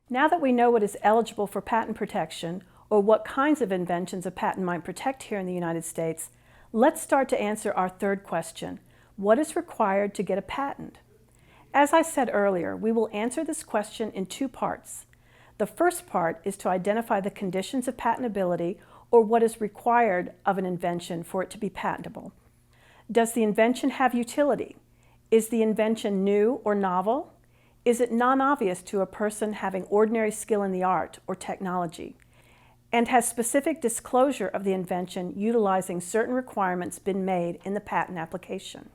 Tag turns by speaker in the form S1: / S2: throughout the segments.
S1: Now that we know what is eligible for patent protection, or what kinds of inventions a patent might protect here in the United States, let's start to answer our third question: what is required to get a patent? As I said earlier, we will answer this question in two parts. The first part is to identify the conditions of patentability, or what is required of an invention for it to be patentable. Does the invention have utility? Is the invention new or novel? Is it non-obvious to a person having ordinary skill in the art or technology? And has specific disclosure of the invention utilizing certain requirements been made in the patent application?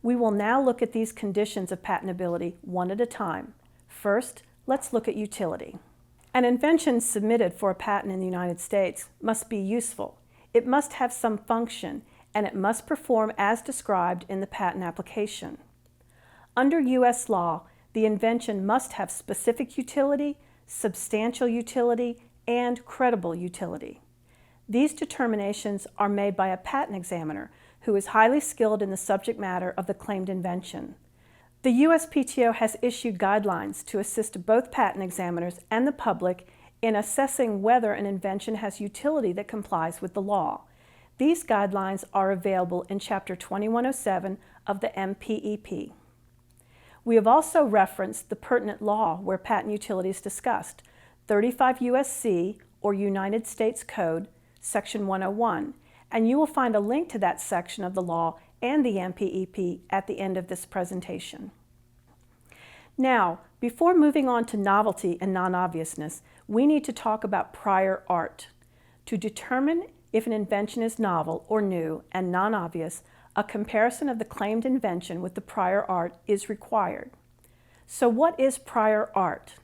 S1: We will now look at these conditions of patentability one at a time. First, let's look at utility. An invention submitted for a patent in the United States must be useful. It must have some function, and it must perform as described in the patent application. Under U.S. law, the invention must have specific utility, substantial utility, and credible utility. These determinations are made by a patent examiner who is highly skilled in the subject matter of the claimed invention. The USPTO has issued guidelines to assist both patent examiners and the public in assessing whether an invention has utility that complies with the law. These guidelines are available in Chapter 2107 of the MPEP. We have also referenced the pertinent law where patent utility is discussed, 35 U.S.C. or United States Code, Section 101, and you will find a link to that section of the law and the MPEP at the end of this presentation. Now, before moving on to novelty and non-obviousness, we need to talk about prior art. To determine if an invention is novel or new and non-obvious, a comparison of the claimed invention with the prior art is required. So what is prior art?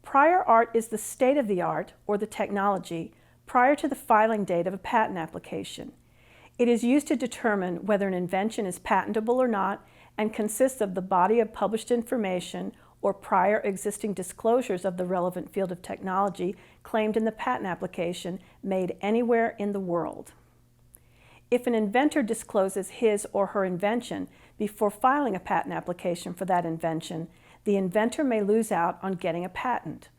S1: Prior art is the state of the art, or the technology, prior to the filing date of a patent application. It is used to determine whether an invention is patentable or not, and consists of the body of published information or prior existing disclosures of the relevant field of technology claimed in the patent application made anywhere in the world. If an inventor discloses his or her invention before filing a patent application for that invention, the inventor may lose out on getting a patent.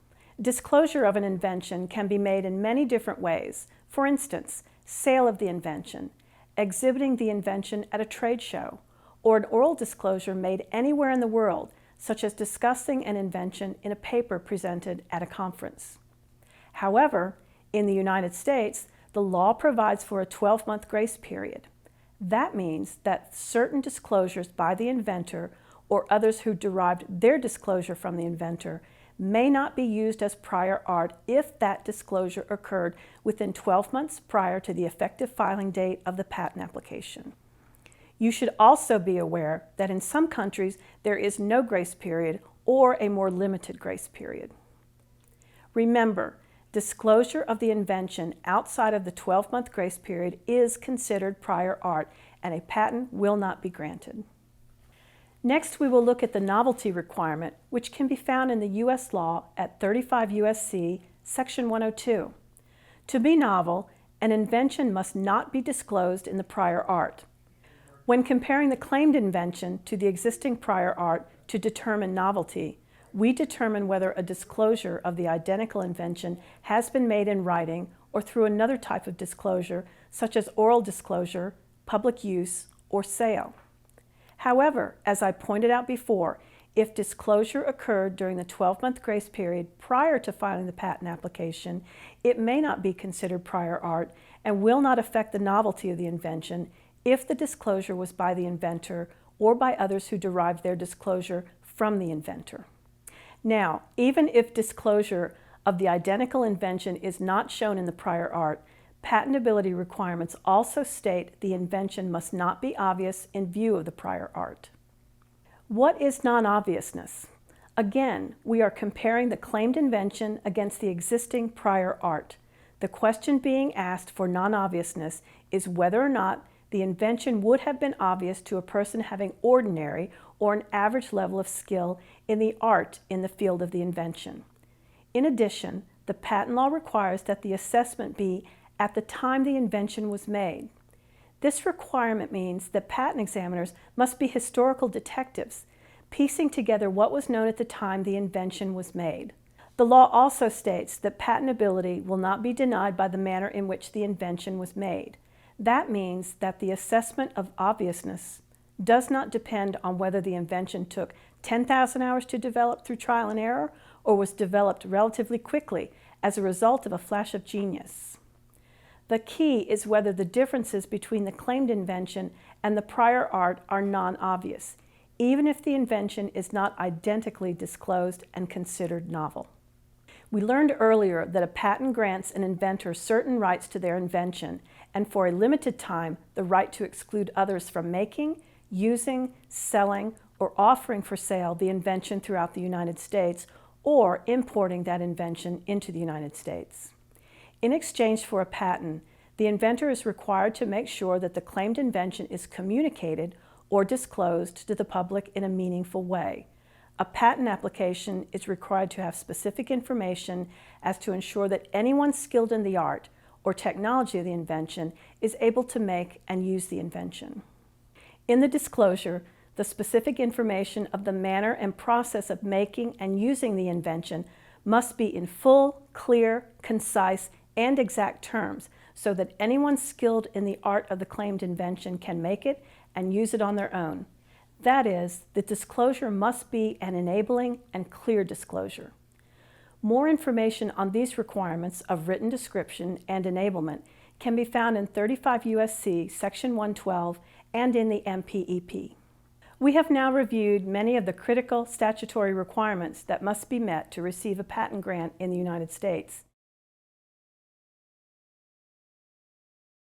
S1: Disclosure of an invention can be made in many different ways. For instance, sale of the invention, exhibiting the invention at a trade show, or an oral disclosure made anywhere in the world, such as discussing an invention in a paper presented at a conference. However, in the United States, the law provides for a 12-month grace period. That means that certain disclosures by the inventor or others who derived their disclosure from the inventor may not be used as prior art if that disclosure occurred within 12 months prior to the effective filing date of the patent application. You should also be aware that in some countries there is no grace period or a more limited grace period. Remember, disclosure of the invention outside of the 12-month grace period is considered prior art, and a patent will not be granted. Next, we will look at the novelty requirement, which can be found in the U.S. law at 35 U.S.C. Section 102. To be novel, an invention must not be disclosed in the prior art. When comparing the claimed invention to the existing prior art to determine novelty, we determine whether a disclosure of the identical invention has been made in writing or through another type of disclosure, such as oral disclosure, public use, or sale. However, as I pointed out before, if disclosure occurred during the 12-month grace period prior to filing the patent application, it may not be considered prior art and will not affect the novelty of the invention if the disclosure was by the inventor or by others who derived their disclosure from the inventor. Now, even if disclosure of the identical invention is not shown in the prior art, patentability requirements also state the invention must not be obvious in view of the prior art. What is non-obviousness? Again, we are comparing the claimed invention against the existing prior art. The question being asked for non-obviousness is whether or not the invention would have been obvious to a person having ordinary or an average level of skill in the art in the field of the invention. In addition, the patent law requires that the assessment be at the time the invention was made. This requirement means that patent examiners must be historical detectives, piecing together what was known at the time the invention was made. The law also states that patentability will not be denied by the manner in which the invention was made. That means that the assessment of obviousness does not depend on whether the invention took 10,000 hours to develop through trial and error or was developed relatively quickly as a result of a flash of genius. The key is whether the differences between the claimed invention and the prior art are non-obvious, even if the invention is not identically disclosed and considered novel. We learned earlier that a patent grants an inventor certain rights to their invention and for a limited time the right to exclude others from making, using, selling, or offering for sale the invention throughout the United States or importing that invention into the United States. In exchange for a patent, the inventor is required to make sure that the claimed invention is communicated or disclosed to the public in a meaningful way. A patent application is required to have specific information as to ensure that anyone skilled in the art or technology of the invention is able to make and use the invention. In the disclosure, the specific information of the manner and process of making and using the invention must be in full, clear, concise, and exact terms so that anyone skilled in the art of the claimed invention can make it and use it on their own. That is, the disclosure must be an enabling and clear disclosure. More information on these requirements of written description and enablement can be found in 35 U.S.C. Section 112 and in the MPEP. We have now reviewed many of the critical statutory requirements that must be met to receive a patent grant in the United States.